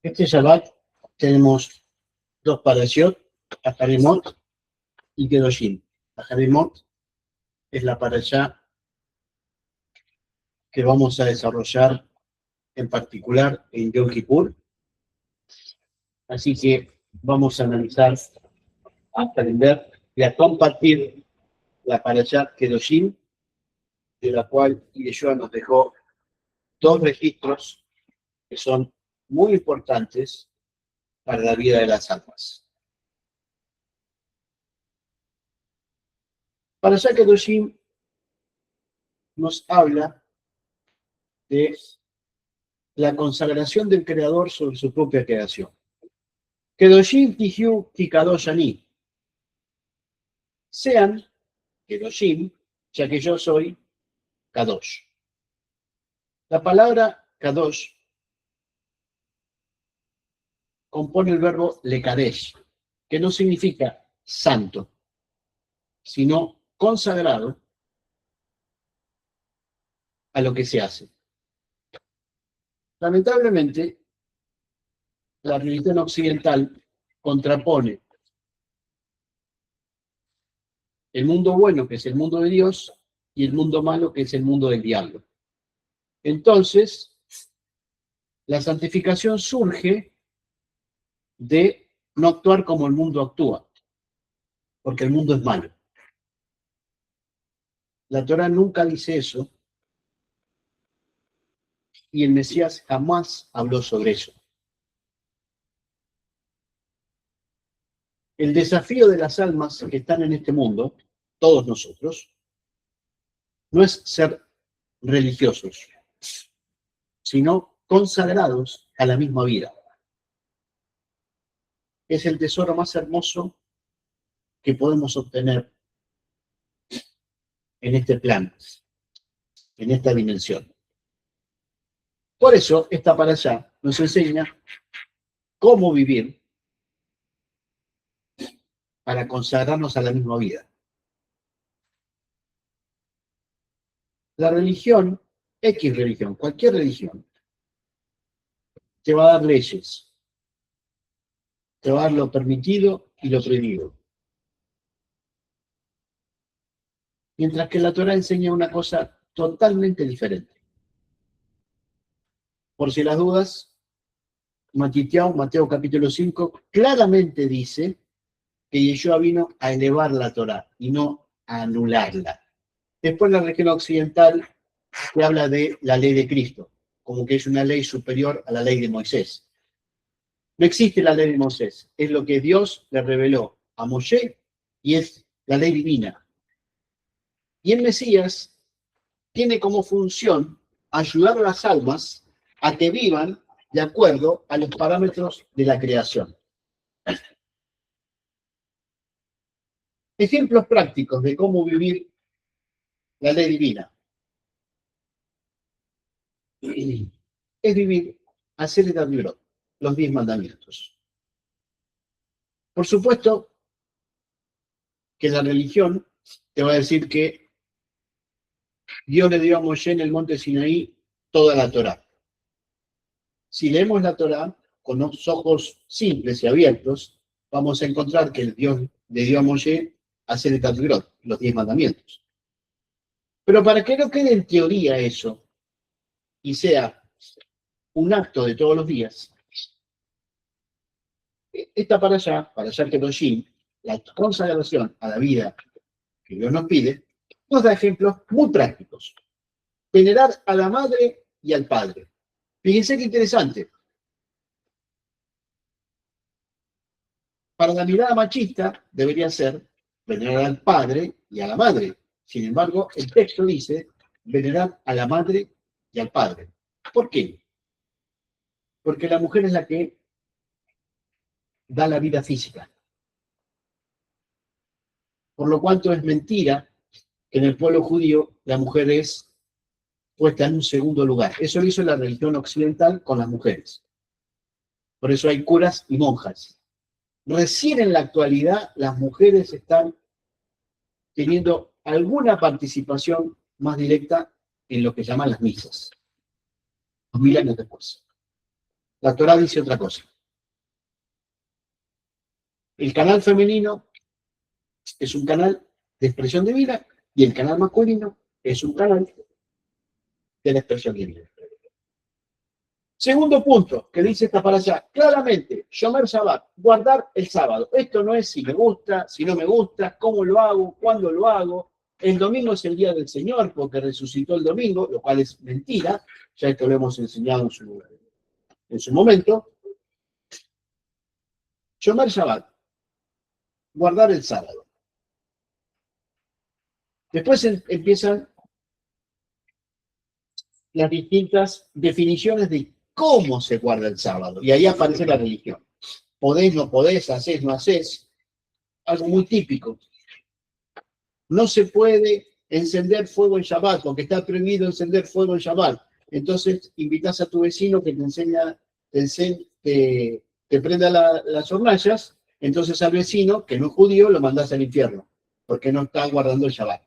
Este Shabbat tenemos dos parashiot, Aharimot y Kedoshim. Aharimot es la parashá que vamos a desarrollar en particular en Yom Kippur. Así que vamos a analizar, a aprender y a compartir la parashá Kedoshim, de la cual Yeshua nos dejó dos registros que son muy importantes para la vida de las almas. Parashá Kedoshim nos habla de la consagración del Creador sobre su propia creación. Kedoshim tihiu ki kadosh ani. Sean Kedoshim, ya que yo soy Kadosh. La palabra Kadosh compone el verbo lekadesh, que no significa santo, sino consagrado a lo que se hace. Lamentablemente, la religión occidental contrapone el mundo bueno, que es el mundo de Dios, y el mundo malo, que es el mundo del diablo. Entonces, la santificación surge de no actuar como el mundo actúa, porque el mundo es malo. La Torá nunca dice eso, y el Mesías jamás habló sobre eso. El desafío de las almas que están en este mundo, todos nosotros, no es ser religiosos, sino consagrados a la misma vida. Es el tesoro más hermoso que podemos obtener en este plano, en esta dimensión. Por eso, esta parashá nos enseña cómo vivir para consagrarnos a la misma vida. La religión, X religión, cualquier religión, te va a dar leyes, te va a dar lo permitido y lo prohibido. Mientras que la Torá enseña una cosa totalmente diferente. Por si las dudas, Mateo capítulo 5, claramente dice que Yeshua vino a elevar la Torá y no a anularla. Después la región occidental que habla de la ley de Cristo, como que es una ley superior a la ley de Moisés. No existe la ley de Moisés, es lo que Dios le reveló a Moshe y es la ley divina. Y el Mesías tiene como función ayudar a las almas a que vivan de acuerdo a los parámetros de la creación. Ejemplos prácticos de cómo vivir la ley divina. Es vivir, hacer el Tablot, los 10 mandamientos. Por supuesto que la religión te va a decir que Dios le dio a Moshe en el monte Sinaí toda la Torá. Si leemos la Torá con los ojos simples y abiertos, vamos a encontrar que Dios le dio a Moshe hacer el Tablot, los 10 mandamientos. Pero para que no quede en teoría eso y sea un acto de todos los días, esta parashá Kedoshim, la consagración a la vida que Dios nos pide, nos da ejemplos muy prácticos. Venerar a la madre y al padre. Fíjense qué interesante. Para la mirada machista debería ser venerar al padre y a la madre. Sin embargo, el texto dice venerar a la madre y al padre. ¿Por qué? Porque la mujer es la que da la vida física. Por lo cual es mentira que en el pueblo judío la mujer es puesta en un segundo lugar. Eso lo hizo la religión occidental con las mujeres. Por eso hay curas y monjas. Recién en la actualidad las mujeres están teniendo alguna participación más directa en lo que llaman las misas, 2000 años después. La Torá dice otra cosa. El canal femenino es un canal de expresión divina y el canal masculino es un canal de la expresión divina. Segundo punto que dice esta para allá, claramente, Shomer Shabbat, guardar el sábado. Esto no es si me gusta, si no me gusta, cómo lo hago, cuándo lo hago. El domingo es el día del Señor porque resucitó el domingo, lo cual es mentira. Ya esto lo hemos enseñado en su momento. Shomer Shabbat, guardar el sábado. Después empiezan las distintas definiciones de cómo se guarda el sábado. Y ahí aparece la religión. Podés, no podés, hacés, no hacés. Algo muy típico. No se puede encender fuego en Shabbat, porque está prohibido encender fuego en Shabbat. Entonces, invitas a tu vecino que te prenda las hornallas. Entonces, al vecino, que no es judío, lo mandás al infierno, porque no está guardando el Shabbat.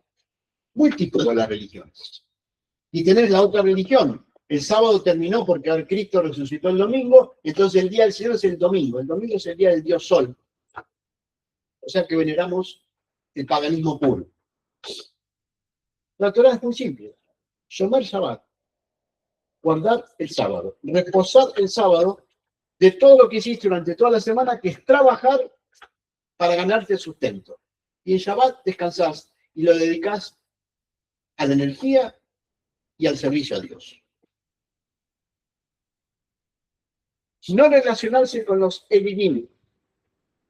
Muy típico de las religiones. Y tenés la otra religión. El sábado terminó porque Cristo resucitó el domingo, entonces el día del Señor es el domingo. El domingo es el día del Dios Sol. O sea que veneramos el paganismo puro. La Torá es muy simple. Shomer Shabbat. Guardar el sábado. Reposar el sábado de todo lo que hiciste durante toda la semana, que es trabajar para ganarte el sustento. Y en Shabbat descansás y lo dedicás a la energía y al servicio a Dios. No relacionarse con los Elidim,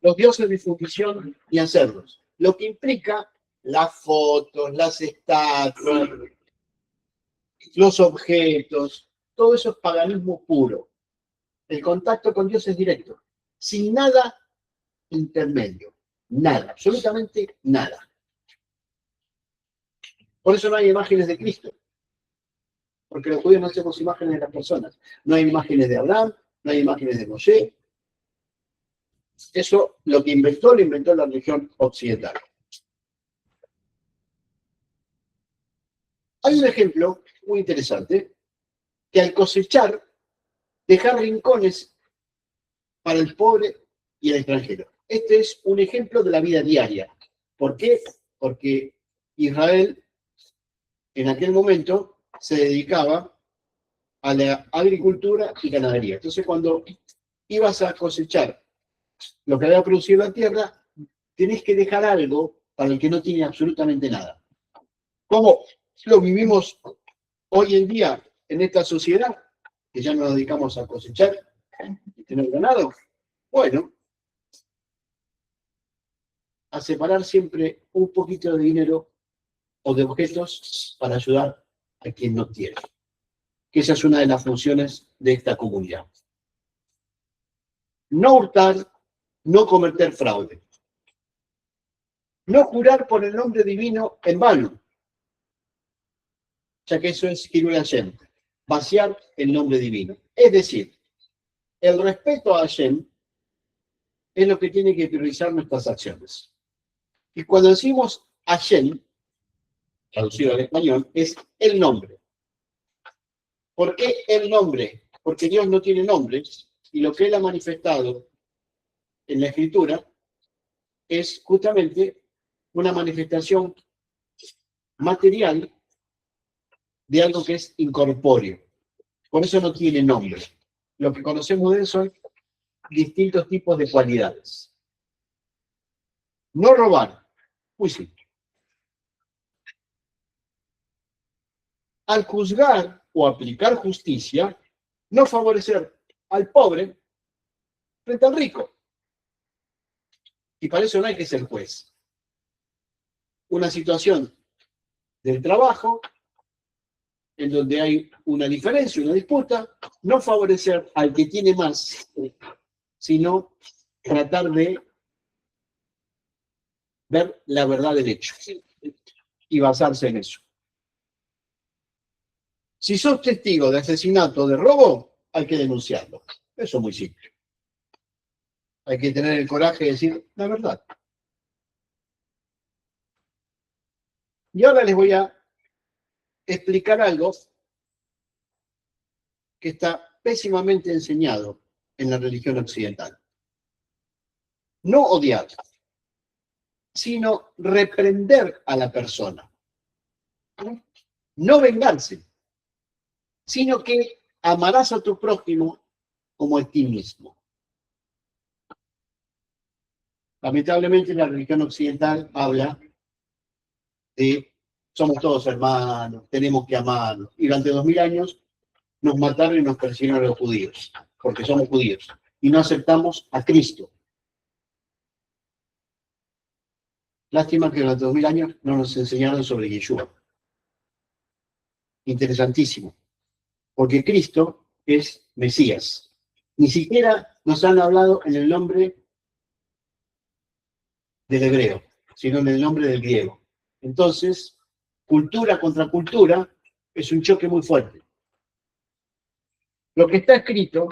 los dioses de fundición, y hacerlos. Lo que implica las fotos, las estatuas, los objetos, todo eso es paganismo puro. El contacto con Dios es directo, sin nada intermedio. Nada, absolutamente nada. Por eso no hay imágenes de Cristo. Porque los judíos no hacemos imágenes de las personas. No hay imágenes de Abraham, no hay imágenes de Moshe. Eso lo inventó la religión occidental. Hay un ejemplo muy interesante, que al cosechar, dejar rincones para el pobre y el extranjero. Este es un ejemplo de la vida diaria. ¿Por qué? Porque Israel en aquel momento se dedicaba a la agricultura y ganadería. Entonces, cuando ibas a cosechar lo que había producido la tierra, tenés que dejar algo para el que no tiene absolutamente nada. ¿Cómo lo vivimos hoy en día en esta sociedad, que ya nos dedicamos a cosechar y tener ganado? Bueno, a separar siempre un poquito de dinero o de objetos para ayudar a quien no tiene. Que esa es una de las funciones de esta comunidad. No hurtar, no cometer fraude. No jurar por el nombre divino en vano, ya que eso es Hilul Hashem, vaciar el nombre divino. Es decir, el respeto a Hashem es lo que tiene que priorizar nuestras acciones. Y cuando decimos Hashem, traducido al español, es el nombre. ¿Por qué el nombre? Porque Dios no tiene nombres y lo que Él ha manifestado en la Escritura es justamente una manifestación material de algo que es incorpóreo. Por eso no tiene nombre. Lo que conocemos de él son distintos tipos de cualidades. No robar, muy simple. Al juzgar o aplicar justicia, no favorecer al pobre frente al rico. Y para eso no hay que ser juez. Una situación del trabajo en donde hay una diferencia, una disputa, no favorecer al que tiene más, sino tratar de ver la verdad del hecho y basarse en eso. Si sos testigo de asesinato o de robo, hay que denunciarlo. Eso es muy simple. Hay que tener el coraje de decir la verdad. Y ahora les voy a explicar algo que está pésimamente enseñado en la religión occidental. No odiar, sino reprender a la persona. No vengarse, sino que amarás a tu prójimo como a ti mismo. Lamentablemente la religión occidental habla de somos todos hermanos, tenemos que amarnos. Y durante 2000 años nos mataron y nos persiguieron a los judíos, porque somos judíos. Y no aceptamos a Cristo. Lástima que durante 2000 años no nos enseñaron sobre Yeshua. Interesantísimo. Porque Cristo es Mesías. Ni siquiera nos han hablado en el nombre del hebreo, sino en el nombre del griego. Entonces, cultura contra cultura es un choque muy fuerte. Lo que está escrito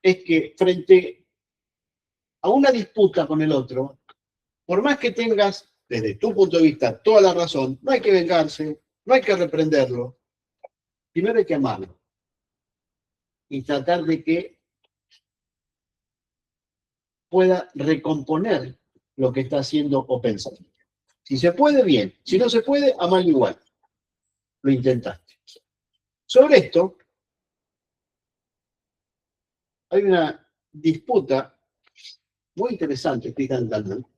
es que frente a una disputa con el otro, por más que tengas, desde tu punto de vista, toda la razón, no hay que vengarse, no hay que reprenderlo. Primero hay que amarlo y tratar de que pueda recomponer lo que está haciendo o pensando. Si se puede, bien. Si no se puede, amarlo igual. Lo intentaste. Sobre esto, hay una disputa muy interesante que están dando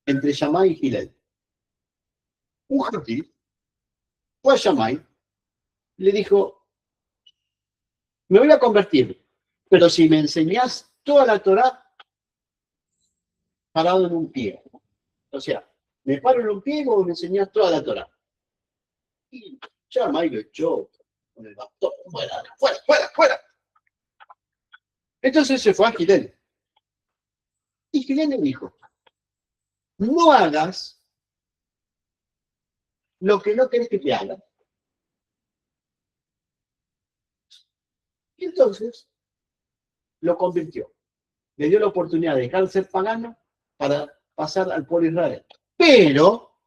entre Shammai y Hillel. Un judío fue a Shammai y le dijo, me voy a convertir, pero si me enseñás toda la Torá parado en un pie. O sea, me paro en un pie o me enseñás toda la Torá. Y Shammai lo echó con el bastón, fuera, fuera, fuera, fuera. Entonces se fue a Hillel. Y Hillel le dijo, no hagas lo que no querés que te hagan. Y entonces lo convirtió. Le dio la oportunidad de dejar de ser pagano para pasar al pueblo de Israel. Pero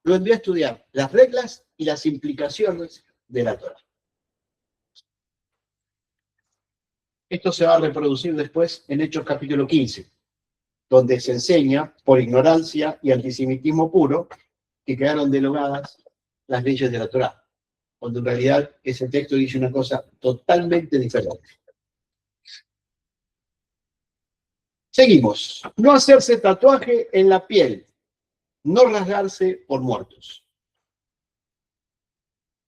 lo envió a estudiar las reglas y las implicaciones de la Torah. Esto se va a reproducir después en Hechos capítulo 15, donde se enseña, por ignorancia y antisemitismo puro, que quedaron derogadas las leyes de la Torah, cuando en realidad ese texto dice una cosa totalmente diferente. Seguimos. No hacerse tatuaje en la piel, no rasgarse por muertos.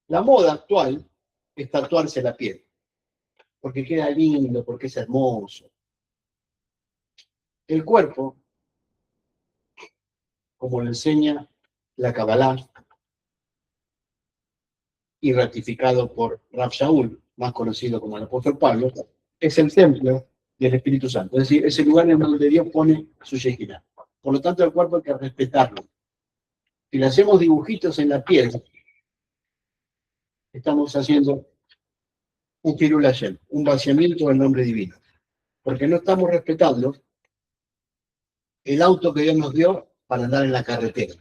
La moda actual es tatuarse la piel, porque queda lindo, porque es hermoso. El cuerpo, como lo enseña la Kabbalah, y ratificado por Rav Shaul, más conocido como el apóstol Pablo, es el templo del Espíritu Santo. Es decir, es el lugar en donde Dios pone su Shekinah. Por lo tanto, el cuerpo hay que respetarlo. Si le hacemos dibujitos en la piel, estamos haciendo un Hirul Hashem, un vaciamiento del nombre divino. Porque no estamos respetando el auto que Dios nos dio para andar en la carretera.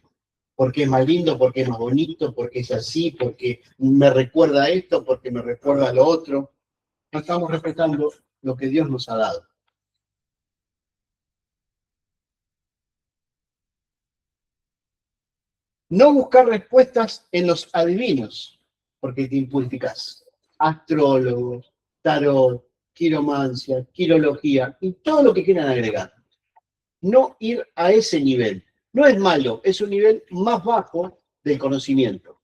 Porque es más lindo, porque es más bonito, porque es así, porque me recuerda a esto, porque me recuerda a lo otro. No estamos respetando lo que Dios nos ha dado. No buscar respuestas en los adivinos, porque te impurificás. Astrólogos, tarot, quiromancia, quirología y todo lo que quieran agregar. No ir a ese nivel. No es malo, es un nivel más bajo del conocimiento.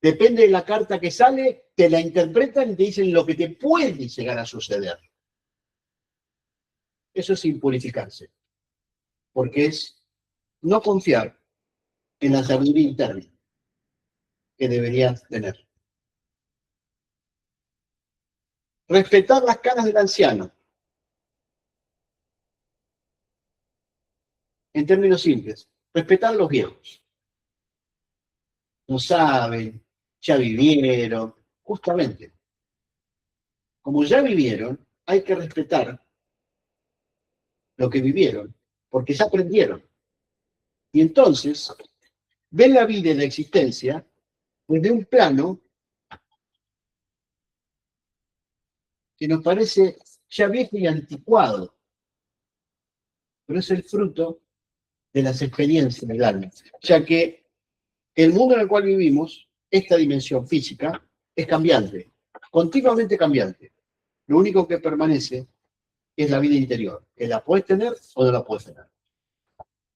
Depende de la carta que sale, te la interpretan y te dicen lo que te puede llegar a suceder. Eso es impurificarse, porque es no confiar en la sabiduría interna que deberías tener. Respetar las canas del anciano. En términos simples, respetar a los viejos. No saben, ya vivieron, justamente. Como ya vivieron, hay que respetar lo que vivieron, porque ya aprendieron. Y entonces, ven la vida y la existencia desde un plano que nos parece ya viejo y anticuado, pero es el fruto de las experiencias del alma, ya que el mundo en el cual vivimos, esta dimensión física, es cambiante, continuamente cambiante. Lo único que permanece es la vida interior, que la puedes tener o no la puedes tener.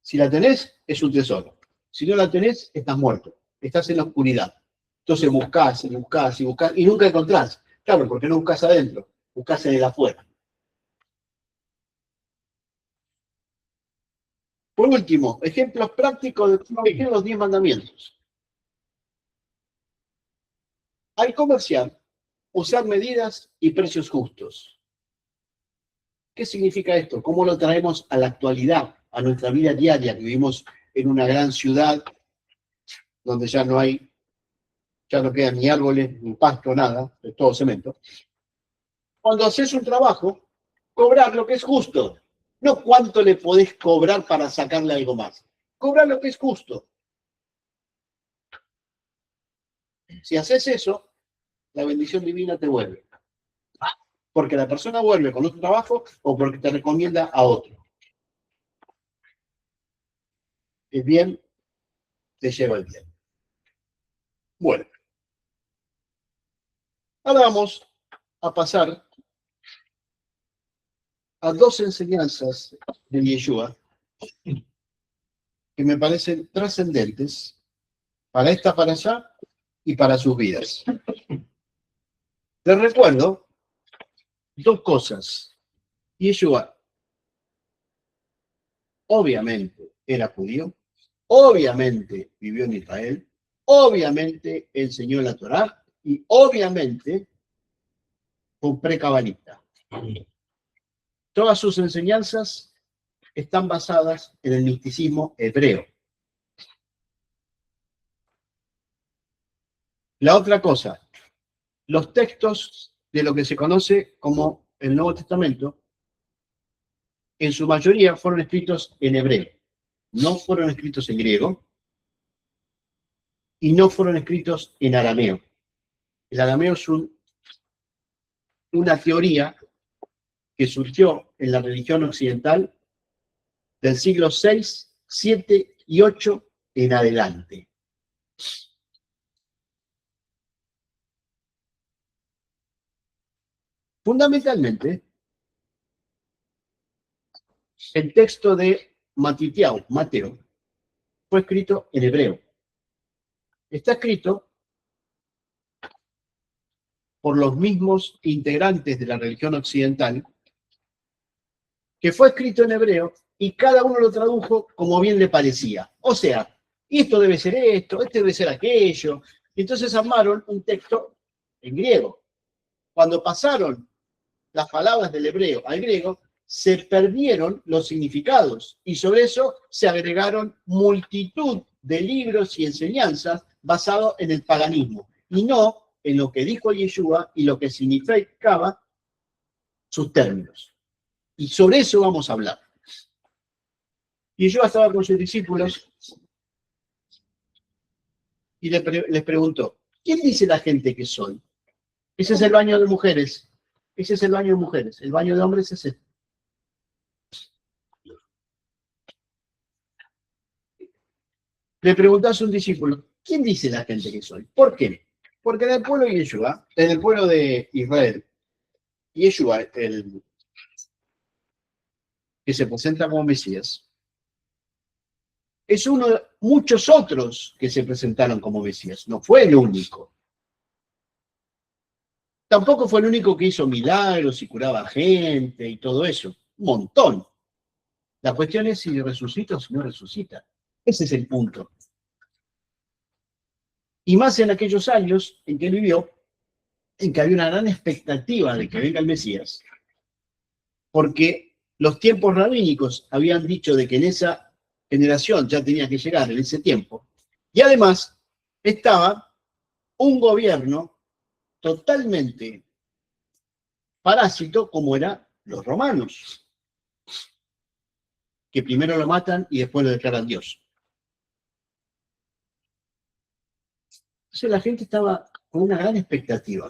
Si la tenés, es un tesoro. Si no la tenés, estás muerto, estás en la oscuridad. Entonces buscás y buscás y buscás y nunca encontrás. Claro, porque no buscás adentro, buscás en el afuera. Por último, ejemplos prácticos de cómo elegir los 10 mandamientos. Al comerciar, usar medidas y precios justos. ¿Qué significa esto? ¿Cómo lo traemos a la actualidad, a nuestra vida diaria? Que vivimos en una gran ciudad donde ya no quedan ni árboles, ni pasto, nada, es todo cemento. Cuando haces un trabajo, cobrar lo que es justo. No cuánto le podés cobrar para sacarle algo más. Cobrar lo que es justo. Si haces eso, la bendición divina te vuelve. Porque la persona vuelve con otro trabajo o porque te recomienda a otro. El bien te lleva el bien. Bueno, ahora vamos a pasar a dos enseñanzas de Yeshua que me parecen trascendentes para esta, para allá y para sus vidas. Les recuerdo dos cosas. Yeshua, obviamente, era judío, obviamente vivió en Israel, obviamente enseñó la Torá y obviamente fue un precabalista. Todas sus enseñanzas están basadas en el misticismo hebreo. La otra cosa, los textos de lo que se conoce como el Nuevo Testamento, en su mayoría fueron escritos en hebreo, no fueron escritos en griego y no fueron escritos en arameo. El arameo es una teoría que surgió en la religión occidental del siglo VI, VII y VIII en adelante. Fundamentalmente, el texto de Mateo, fue escrito en hebreo. Está escrito por los mismos integrantes de la religión occidental, que fue escrito en hebreo y cada uno lo tradujo como bien le parecía. O sea, esto debe ser esto, este debe ser aquello. Y entonces armaron un texto en griego. Cuando pasaron las palabras del hebreo al griego, se perdieron los significados y sobre eso se agregaron multitud de libros y enseñanzas basados en el paganismo y no en lo que dijo Yeshua y lo que significaba sus términos. Y sobre eso vamos a hablar. Yeshua estaba con sus discípulos y les preguntó, ¿quién dice la gente que soy? Ese es el baño de mujeres. Ese es el baño de mujeres. El baño de hombres es este. Le preguntó a un discípulo, ¿quién dice la gente que soy? ¿Por qué? Porque en el pueblo de Yeshua, en el pueblo de Israel, Yeshua, el que se presenta como Mesías, es uno de muchos otros que se presentaron como Mesías. No fue el único. Tampoco fue el único que hizo milagros y curaba gente y todo eso. Un montón. La cuestión es si resucita o si no resucita. Ese es el punto. Y más en aquellos años en que él vivió, en que había una gran expectativa de que venga el Mesías, porque los tiempos rabínicos habían dicho de que en esa generación ya tenía que llegar, en ese tiempo, y además estaba un gobierno totalmente parásito como eran los romanos, que primero lo matan y después lo declaran Dios. Entonces la gente estaba con una gran expectativa.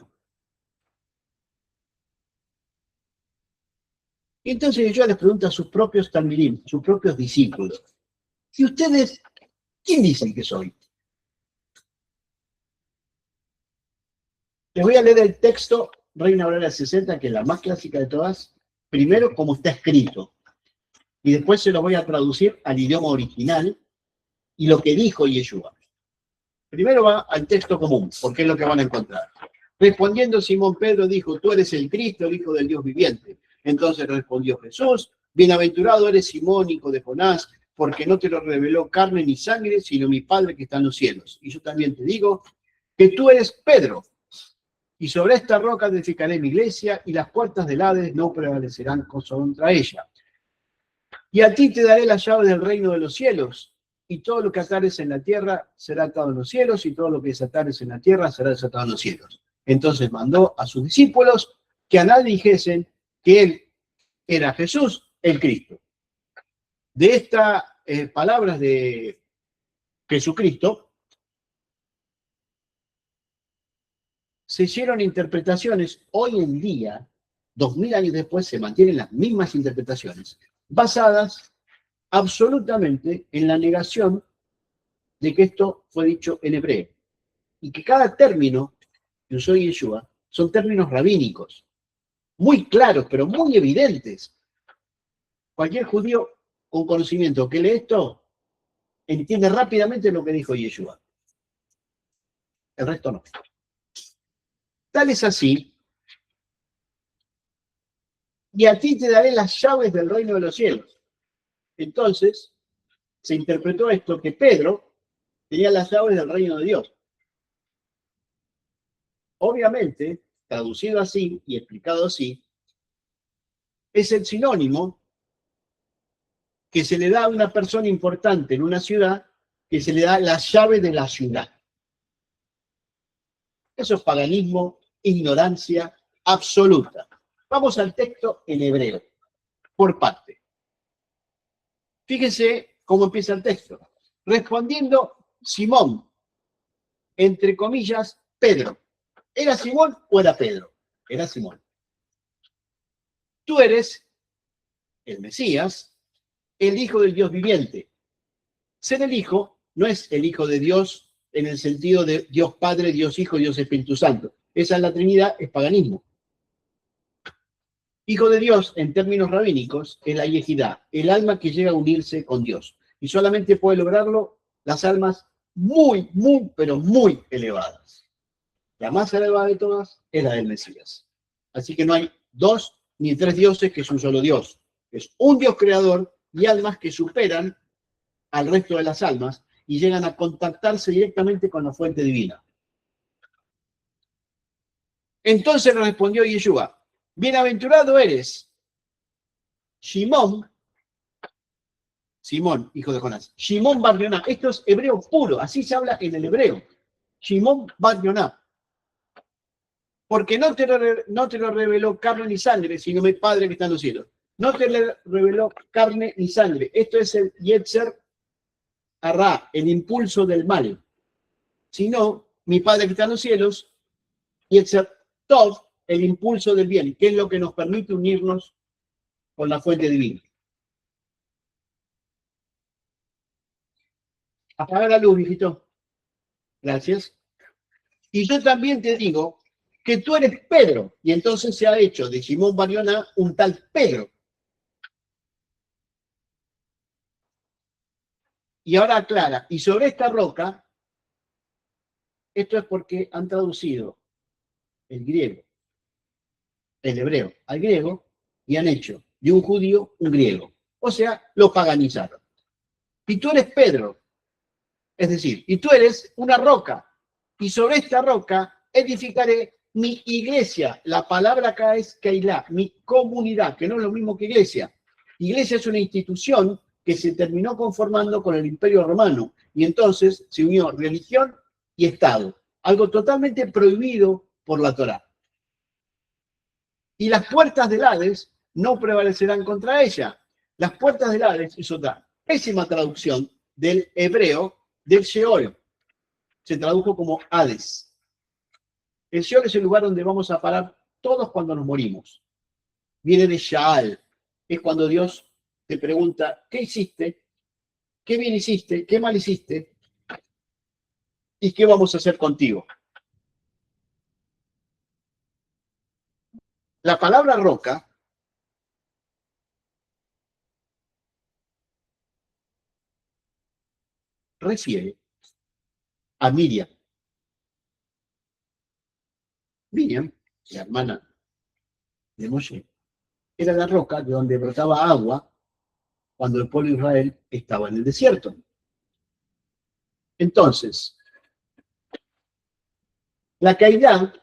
Y entonces Yeshua les pregunta a sus propios talmidim, sus propios discípulos, ¿y ustedes quién dicen que soy? Les voy a leer el texto, Reina Valera 60, que es la más clásica de todas, primero como está escrito, y después se lo voy a traducir al idioma original y lo que dijo Yeshua. Primero va al texto común, porque es lo que van a encontrar. Respondiendo Simón Pedro dijo, tú eres el Cristo, el Hijo del Dios viviente. Entonces respondió Jesús, bienaventurado eres Simón, hijo de Jonás, porque no te lo reveló carne ni sangre, sino mi Padre que está en los cielos. Y yo también te digo que tú eres Pedro, y sobre esta roca edificaré mi iglesia, y las puertas del Hades no prevalecerán contra ella. Y a ti te daré la llave del reino de los cielos, y todo lo que atares en la tierra será atado en los cielos, y todo lo que desatares en la tierra será desatado en los cielos. Entonces mandó a sus discípulos que a nadie dijesen que él era Jesús, el Cristo. De estas palabras de Jesucristo se hicieron interpretaciones. Hoy en día, 2000 años después, se mantienen las mismas interpretaciones, basadas absolutamente en la negación de que esto fue dicho en hebreo. Y que cada término que usó Yeshua son términos rabínicos, muy claros, pero muy evidentes. Cualquier judío con conocimiento que lee esto entiende rápidamente lo que dijo Yeshua. El resto no. Tal es así, y a ti te daré las llaves del reino de los cielos. Entonces, se interpretó esto, que Pedro tenía las llaves del reino de Dios. Obviamente, traducido así y explicado así, es el sinónimo que se le da a una persona importante en una ciudad, que se le da la llave de la ciudad. Eso es paganismo, ignorancia absoluta. Vamos al texto en hebreo, por parte. Fíjense cómo empieza el texto. Respondiendo Simón, entre comillas, Pedro. ¿Era Simón o era Pedro? Era Simón. Tú eres el Mesías, el Hijo del Dios viviente. Ser el Hijo no es el Hijo de Dios en el sentido de Dios Padre, Dios Hijo, Dios Espíritu Santo. Esa es la Trinidad, es paganismo. Hijo de Dios, en términos rabínicos, es la yejidá, el alma que llega a unirse con Dios. Y solamente puede lograrlo las almas muy, muy, pero muy elevadas. La más elevada de todas es la del Mesías. Así que no hay dos ni tres dioses, que es un solo Dios. Es un Dios creador y almas que superan al resto de las almas y llegan a contactarse directamente con la fuente divina. Entonces le respondió Yeshua, bienaventurado eres, Simón, hijo de Jonás, Simón Bar Yoná. Esto es hebreo puro, así se habla en el hebreo. Simón Bar Yoná. Porque no te lo reveló carne ni sangre, sino mi Padre que está en los cielos. No te le reveló carne ni sangre. Esto es el Yetzer Hará, el impulso del mal. Sino mi Padre que está en los cielos, Yetzer Tov, el impulso del bien, que es lo que nos permite unirnos con la fuente divina. Apaga la luz, hijito. Gracias. Y yo también te digo que tú eres Pedro. Y entonces se ha hecho de Simón Bar Yoná un tal Pedro. Y ahora aclara, y sobre esta roca, esto es porque han traducido el griego, el hebreo al griego, y han hecho de un judío un griego. O sea, lo paganizaron. Y tú eres Pedro, es decir, y tú eres una roca, y sobre esta roca edificaré mi iglesia. La palabra acá es Keilah, mi comunidad, que no es lo mismo que iglesia. Iglesia es una institución que se terminó conformando con el Imperio Romano, y entonces se unió religión y Estado, algo totalmente prohibido por la Torá. Y las puertas del Hades no prevalecerán contra ella. Las puertas del Hades es otra pésima traducción del hebreo del Sheol. Se tradujo como Hades. El Sheol es el lugar donde vamos a parar todos cuando nos morimos. Viene de Shaal, es cuando Dios te pregunta, ¿qué hiciste? ¿Qué bien hiciste? ¿Qué mal hiciste? ¿Y qué vamos a hacer contigo? La palabra roca refiere a Miriam. Miriam, la hermana de Moshe, era la roca de donde brotaba agua cuando el pueblo de Israel estaba en el desierto. Entonces, la caída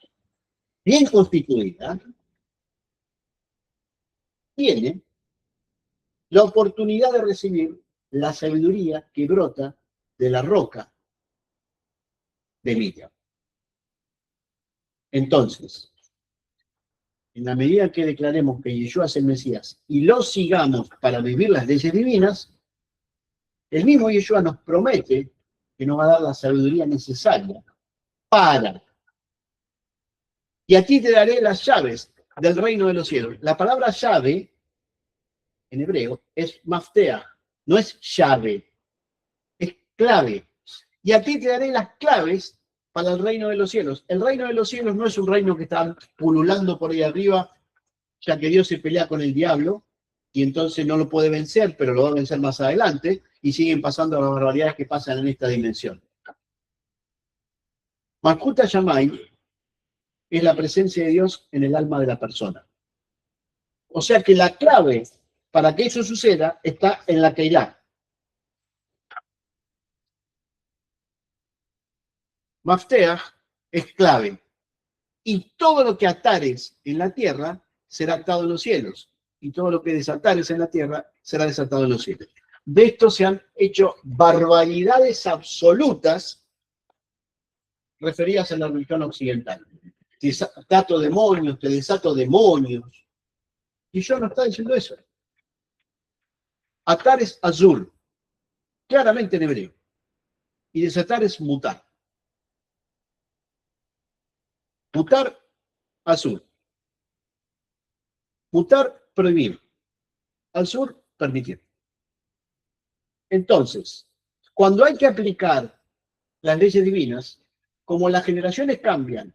bien constituida tiene la oportunidad de recibir la sabiduría que brota de la roca de Miriam. Entonces, en la medida que declaremos que Yeshua es el Mesías y lo sigamos para vivir las leyes divinas, el mismo Yeshua nos promete que nos va a dar la sabiduría necesaria para. Y a ti te daré las llaves del reino de los cielos. La palabra llave, en hebreo, es maftea, no es llave, es clave. Y a ti te daré las claves para el reino de los cielos. El reino de los cielos no es un reino que está pululando por ahí arriba, ya que Dios se pelea con el diablo y entonces no lo puede vencer, pero lo va a vencer más adelante y siguen pasando las barbaridades que pasan en esta dimensión. Malkuta Shammai es la presencia de Dios en el alma de la persona. O sea que la clave para que eso suceda está en la Keilah. Mafteah es clave. Y todo lo que atares en la tierra será atado en los cielos. Y todo lo que desatares en la tierra será desatado en los cielos. De esto se han hecho barbaridades absolutas referidas a la religión occidental. Te desato demonios, te desato demonios. Y yo no está diciendo eso. Atar es azul, claramente en hebreo. Y desatar es mutar. Mutar, azul. Mutar, prohibir. Al sur, permitir. Entonces, cuando hay que aplicar las leyes divinas, como las generaciones cambian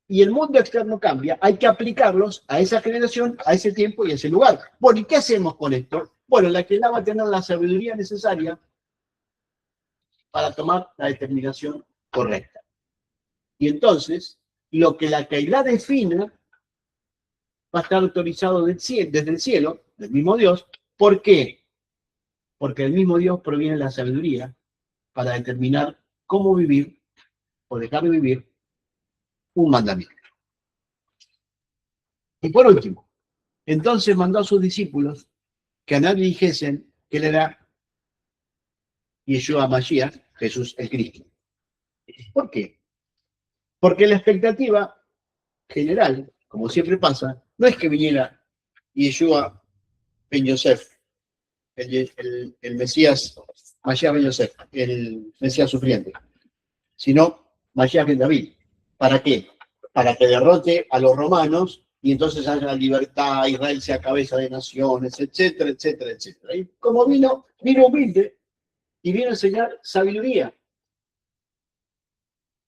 y el mundo externo cambia, hay que aplicarlos a esa generación, a ese tiempo y a ese lugar. Bueno, ¿y qué hacemos con esto? Bueno, la Keilah va a tener la sabiduría necesaria para tomar la determinación correcta. Y entonces, lo que la Keilah defina va a estar autorizado desde el cielo, del mismo Dios. ¿Por qué? Porque del mismo Dios proviene la sabiduría para determinar cómo vivir o dejar de vivir un mandamiento. Y por último, entonces mandó a sus discípulos que a nadie dijesen que él era Yeshua Mashiach, Jesús el Cristo. ¿Por qué? Porque la expectativa general, como siempre pasa, no es que viniera Yeshua Ben Yosef, el Mesías, Mashiach Ben Yosef, el Mesías sufriente, sino Mashiach Ben David. ¿Para qué? Para que derrote a los romanos y entonces haya libertad, Israel sea cabeza de naciones, etcétera, etcétera, etcétera. Y como vino humilde y vino a enseñar sabiduría.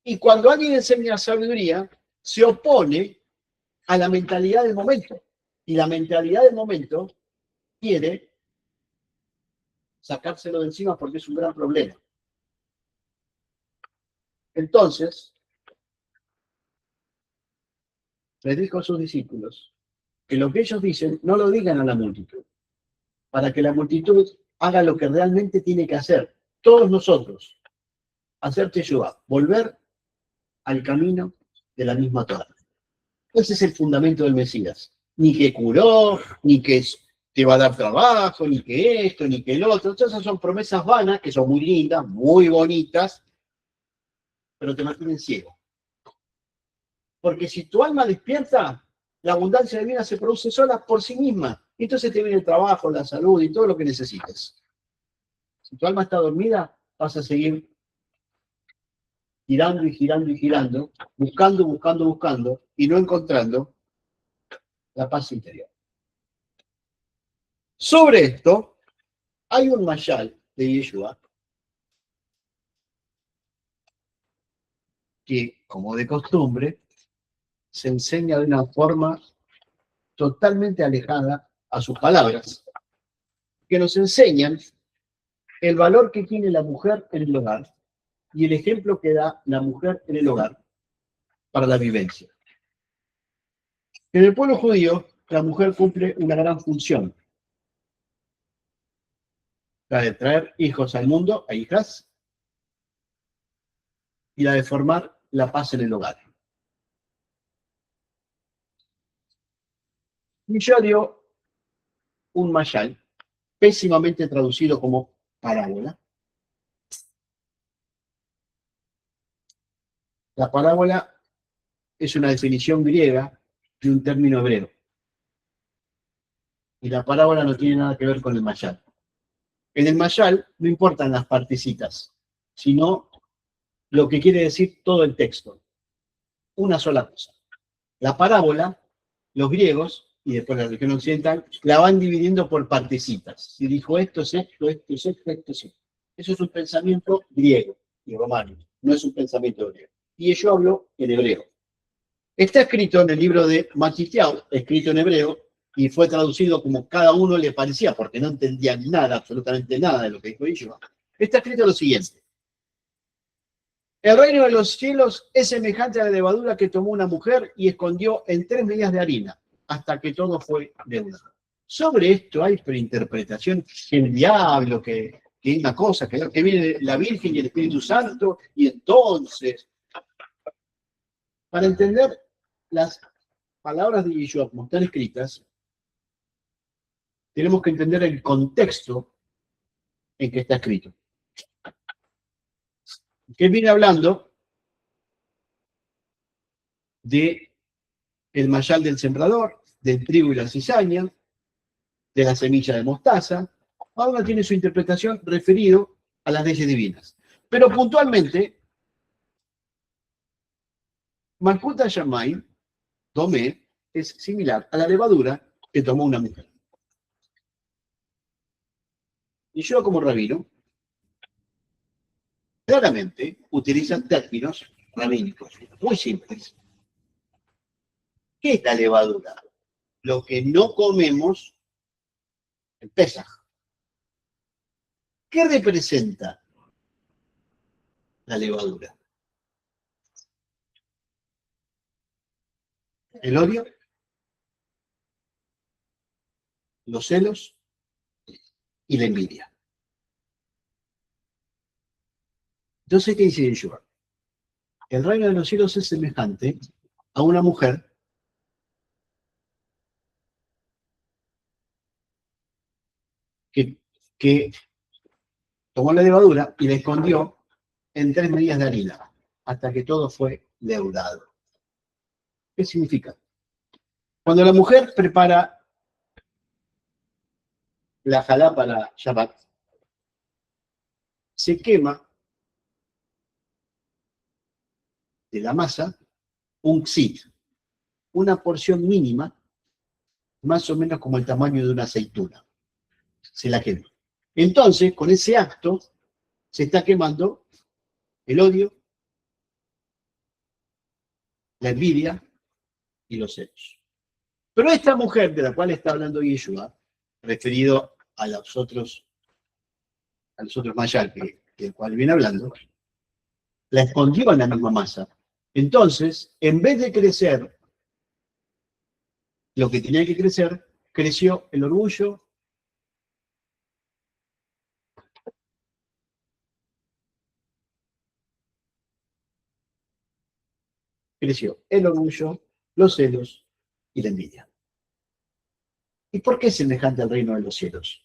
Y cuando alguien enseña sabiduría, se opone a la mentalidad del momento. Y la mentalidad del momento quiere sacárselo de encima porque es un gran problema. Entonces, les dijo a sus discípulos que lo que ellos dicen no lo digan a la multitud, para que la multitud haga lo que realmente tiene que hacer. Todos nosotros, hacer Teshuvah, volver al camino de la misma Torah. Ese es el fundamento del Mesías. Ni que curó, ni que te va a dar trabajo, ni que esto, ni que lo otro. Todas esas son promesas vanas, que son muy lindas, muy bonitas, pero te mantienen ciego. Porque si tu alma despierta, la abundancia divina se produce sola por sí misma. Y entonces te viene el trabajo, la salud y todo lo que necesites. Si tu alma está dormida, vas a seguir girando y girando y girando, buscando, y no encontrando la paz interior. Sobre esto, hay un mashal de Yeshua que, como de costumbre, se enseña de una forma totalmente alejada a sus palabras, que nos enseñan el valor que tiene la mujer en el hogar y el ejemplo que da la mujer en el hogar para la vivencia. En el pueblo judío, la mujer cumple una gran función, la de traer hijos al mundo, a hijas, y la de formar la paz en el hogar. Y yo dio un mashal, pésimamente traducido como parábola. La parábola es una definición griega de un término hebreo. Y la parábola no tiene nada que ver con el mashal. En el mashal no importan las partecitas, sino lo que quiere decir todo el texto. Una sola cosa. La parábola, los griegos, y después la religión occidental, la van dividiendo por partecitas. Si dijo esto es esto, esto es esto, esto es esto. Eso es un pensamiento griego y romano, no es un pensamiento hebreo. Y yo hablo en hebreo. Está escrito en el libro de Matitiao, escrito en hebreo, y fue traducido como cada uno le parecía, porque no entendían nada, absolutamente nada de lo que dijo Yeshua. Está escrito lo siguiente. El reino de los cielos es semejante a la levadura que tomó una mujer y escondió en 3 medidas de harina, hasta que todo fue leudado. Sobre esto hay preinterpretación, que el diablo, que hay una cosa, que viene la Virgen y el Espíritu Santo, y entonces, para entender las palabras de Yeshua como están escritas, tenemos que entender el contexto en que está escrito. Que viene hablando de el mayal del sembrador, del trigo y la cizaña, de la semilla de mostaza. Ahora tiene su interpretación referido a las leyes divinas. Pero puntualmente, Malkuta Shammai, Domé, es similar a la levadura que tomó una mujer. Y yo como rabino, claramente utilizan términos rabínicos muy simples. ¿Qué es la levadura? Lo que no comemos en Pesaj. ¿Qué representa la levadura? El odio, los celos y la envidia. Entonces, ¿qué dice Yeshua? El reino de los cielos es semejante a una mujer que tomó la levadura y la escondió en 3 medidas de harina, hasta que todo fue leudado. ¿Qué significa? Cuando la mujer prepara la jalá para Shabbat, se quema de la masa un xit, una porción mínima, más o menos como el tamaño de una aceituna. Se la quema. Entonces, con ese acto, se está quemando el odio, la envidia y los celos. Pero esta mujer de la cual está hablando Yeshua, referido a los otros mayal del cual viene hablando, la escondió en la misma masa. Entonces, en vez de crecer lo que tenía que crecer, creció el orgullo, los celos y la envidia. ¿Y por qué es semejante al reino de los cielos?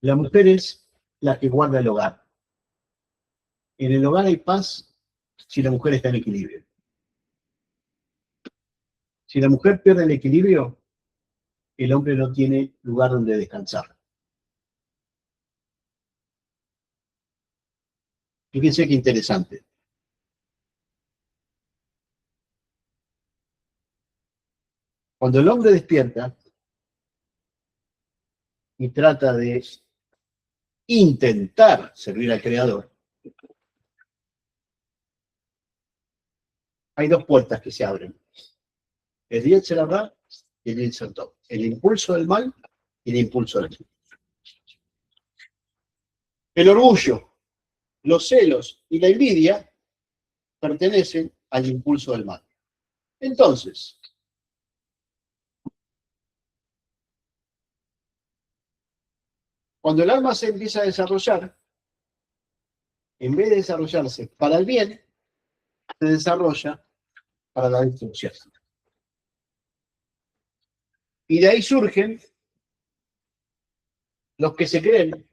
La mujer es la que guarda el hogar. En el hogar hay paz si la mujer está en equilibrio. Si la mujer pierde el equilibrio, el hombre no tiene lugar donde descansar. Fíjense qué interesante. Cuando el hombre despierta, y trata de intentar servir al Creador, hay dos puertas que se abren. El Yetzer Hara y el Yetzer Tov. El impulso del mal y el impulso del bien. El orgullo, los celos y la envidia pertenecen al impulso del mal. Entonces, cuando el alma se empieza a desarrollar, en vez de desarrollarse para el bien, se desarrolla para la destrucción. Y de ahí surgen los que se creen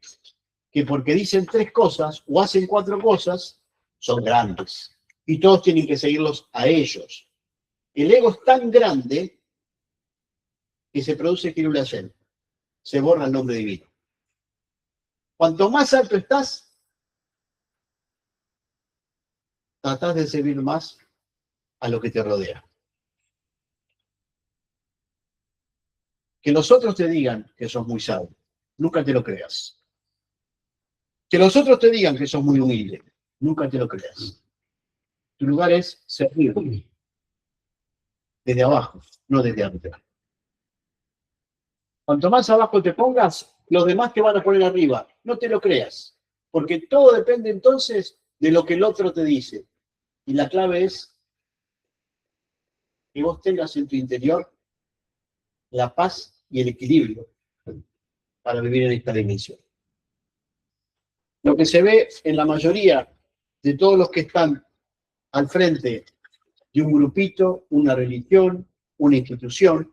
que porque dicen 3 cosas o hacen 4 cosas, son grandes. Y todos tienen que seguirlos a ellos. El ego es tan grande que se produce Hilul Hashem. Se borra el nombre divino. Cuanto más alto estás, tratás de servir más a lo que te rodea. Que los otros te digan que sos muy sabio, nunca te lo creas. Que los otros te digan que sos muy humilde, nunca te lo creas. Tu lugar es servir desde abajo, no desde arriba. Cuanto más abajo te pongas, los demás te van a poner arriba. No te lo creas, porque todo depende entonces de lo que el otro te dice. Y la clave es que vos tengas en tu interior la paz y el equilibrio para vivir en esta dimensión. Lo que se ve en la mayoría de todos los que están al frente de un grupito, una religión, una institución,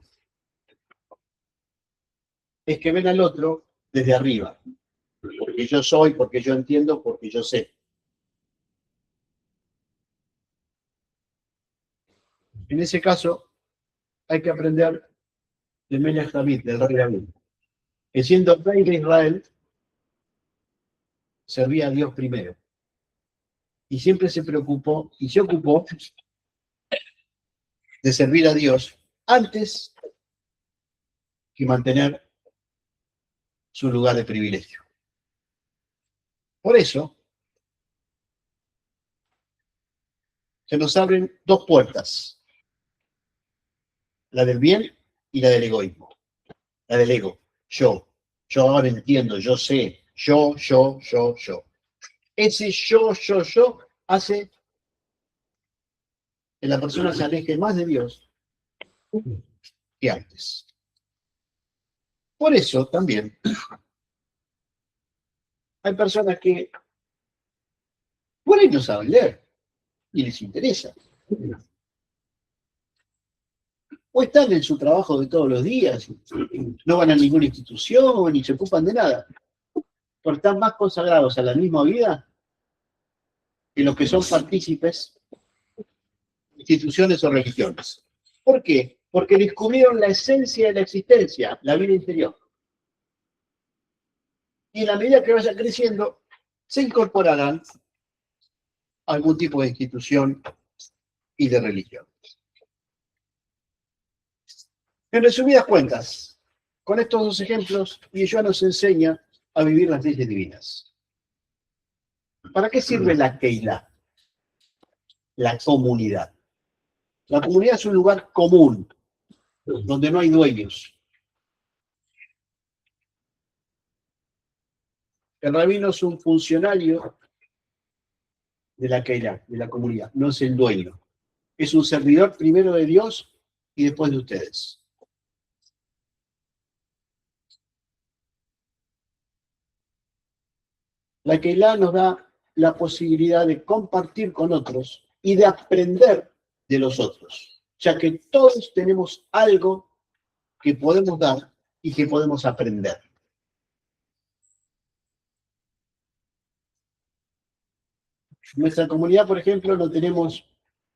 es que ven al otro desde arriba. Porque yo soy, porque yo entiendo, porque yo sé. En ese caso, hay que aprender de Melech David, del rey David, que siendo rey de Israel, servía a Dios primero. Y siempre se preocupó y se ocupó de servir a Dios antes que mantener su lugar de privilegio. Por eso, se nos abren 2 puertas, la del bien y la del egoísmo. La del ego, yo ahora entiendo, yo sé, yo. Ese yo hace que la persona se aleje más de Dios que antes. Por eso también hay personas que por ahí no saben leer y les interesa. O están en su trabajo de todos los días, no van a ninguna institución ni se ocupan de nada. Pero están más consagrados a la misma vida que los que son partícipes de instituciones o religiones. ¿Por qué? Porque descubrieron la esencia de la existencia, la vida interior. Y en la medida que vayan creciendo, se incorporarán a algún tipo de institución y de religión. En resumidas cuentas, con estos 2 ejemplos, Yeshua nos enseña a vivir las leyes divinas. ¿Para qué sirve la Keilah? La comunidad. La comunidad es un lugar común, donde no hay dueños. El rabino es un funcionario de la Keilah, de la comunidad, no es el dueño. Es un servidor primero de Dios y después de ustedes. La Keilah nos da la posibilidad de compartir con otros y de aprender de los otros, ya que todos tenemos algo que podemos dar y que podemos aprender. En nuestra comunidad, por ejemplo, no tenemos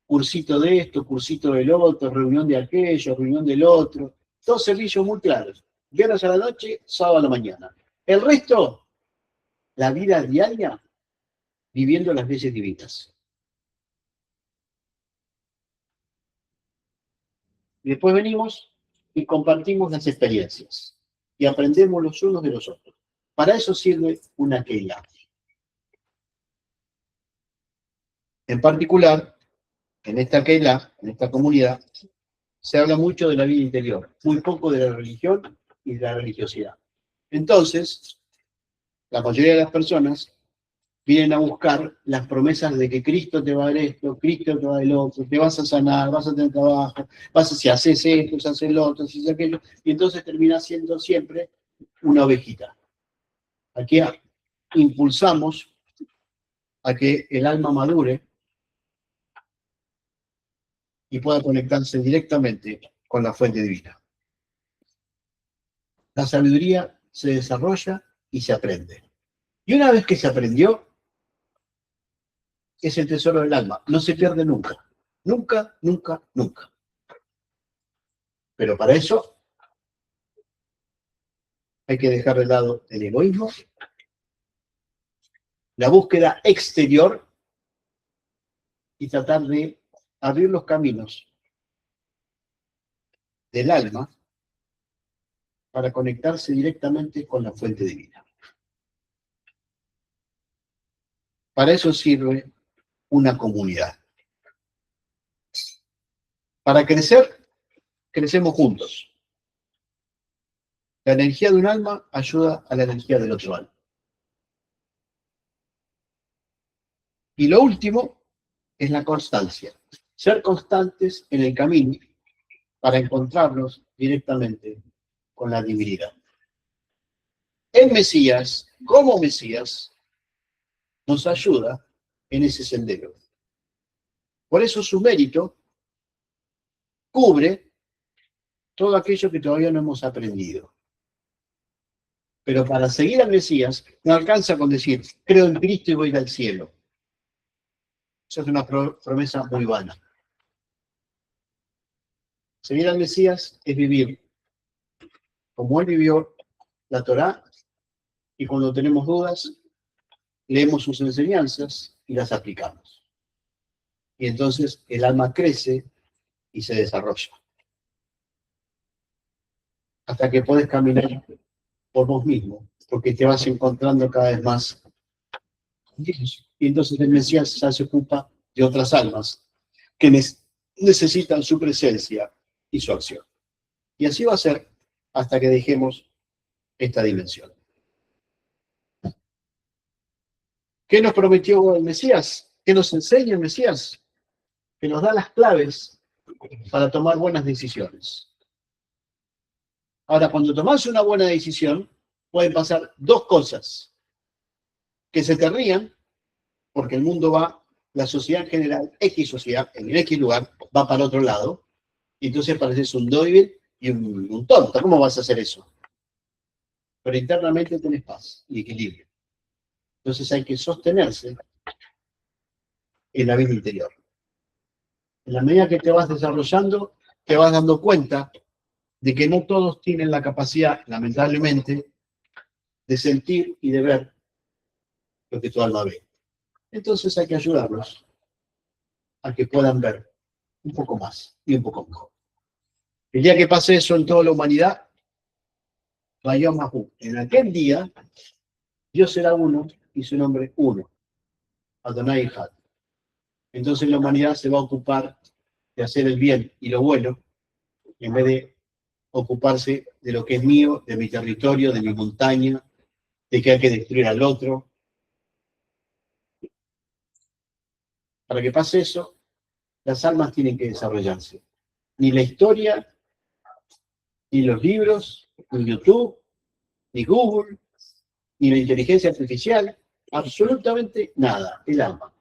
cursito de esto, cursito del otro, reunión de aquello, reunión del otro. 2 servicios muy claros. Viernes a la noche, sábado a la mañana. El resto, la vida diaria, viviendo las leyes divinas. Y después venimos y compartimos las experiencias. y aprendemos los unos de los otros. Para eso sirve una Keilah. En particular, en esta Keilah, en esta comunidad, se habla mucho de la vida interior, muy poco de la religión y de la religiosidad. Entonces, la mayoría de las personas vienen a buscar las promesas de que Cristo te va a dar esto, Cristo te va a dar el otro, te vas a sanar, vas a tener trabajo, si haces esto, si haces lo otro, si haces aquello, y entonces termina siendo siempre una ovejita. Aquí impulsamos a que el alma madure y pueda conectarse directamente con la fuente divina. La sabiduría se desarrolla y se aprende. Y una vez que se aprendió, es el tesoro del alma. No se pierde nunca. Nunca, nunca, nunca. Pero para eso hay que dejar de lado el egoísmo, la búsqueda exterior y tratar de abrir los caminos del alma para conectarse directamente con la fuente divina. Para eso sirve una comunidad. Para crecer, crecemos juntos. La energía de un alma ayuda a la energía del otro alma. Y lo último es la constancia. Ser constantes en el camino para encontrarnos directamente con la divinidad. El Mesías, como Mesías, nos ayuda en ese sendero. Por eso su mérito cubre todo aquello que todavía no hemos aprendido. Pero para seguir al Mesías no alcanza con decir, creo en Cristo y voy a ir al cielo. Esa es una promesa muy vana. Seguir al Mesías es vivir como él vivió la Torá, y cuando tenemos dudas, leemos sus enseñanzas y las aplicamos. Y entonces el alma crece y se desarrolla. Hasta que puedes caminar por vos mismo, porque te vas encontrando cada vez más. Y entonces el Mesías ya se ocupa de otras almas que necesitan su presencia y su acción. Y así va a ser hasta que dejemos esta dimensión. ¿Qué nos prometió el Mesías? ¿Qué nos enseña el Mesías? Que nos da las claves para tomar buenas decisiones. Ahora, cuando tomas una buena decisión, pueden pasar dos cosas. Que se te rían, porque el mundo va, la sociedad en general, X sociedad, en el X lugar, va para otro lado, y entonces pareces un débil y un tonto. ¿Cómo vas a hacer eso? Pero internamente tenés paz y equilibrio. Entonces hay que sostenerse en la vida interior. En la medida que te vas desarrollando, te vas dando cuenta de que no todos tienen la capacidad, lamentablemente, de sentir y de ver lo que tu alma ve. Entonces hay que ayudarlos a que puedan ver un poco más y un poco mejor. El día que pase eso en toda la humanidad, Vayom Mahu. En aquel día, Dios será uno y su nombre uno. Adonai Echad. Entonces la humanidad se va a ocupar de hacer el bien y lo bueno, en vez de ocuparse de lo que es mío, de mi territorio, de mi montaña, de que hay que destruir al otro. Para que pase eso, las almas tienen que desarrollarse. Ni la historia, ni los libros, ni YouTube, ni Google, ni la inteligencia artificial, absolutamente nada, el alma.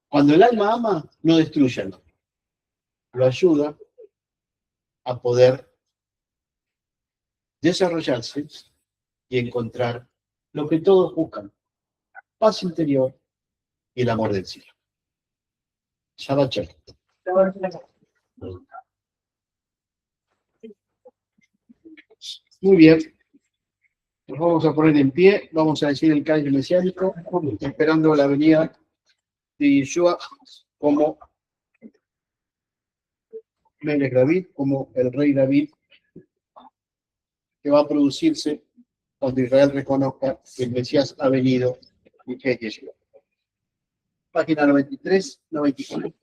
Cuando el alma ama, no destruye al otro. Lo ayuda a poder desarrollarse y encontrar lo que todos buscan, paz interior y el amor del cielo. Shabbat Shalom. Muy bien. Nos vamos a poner en pie, vamos a decir el cáliz mesiánico, esperando la venida de Yeshua como Melech David, como el rey David, que va a producirse cuando Israel reconozca que el Mesías ha venido y que es Yeshua. Página 93, 94.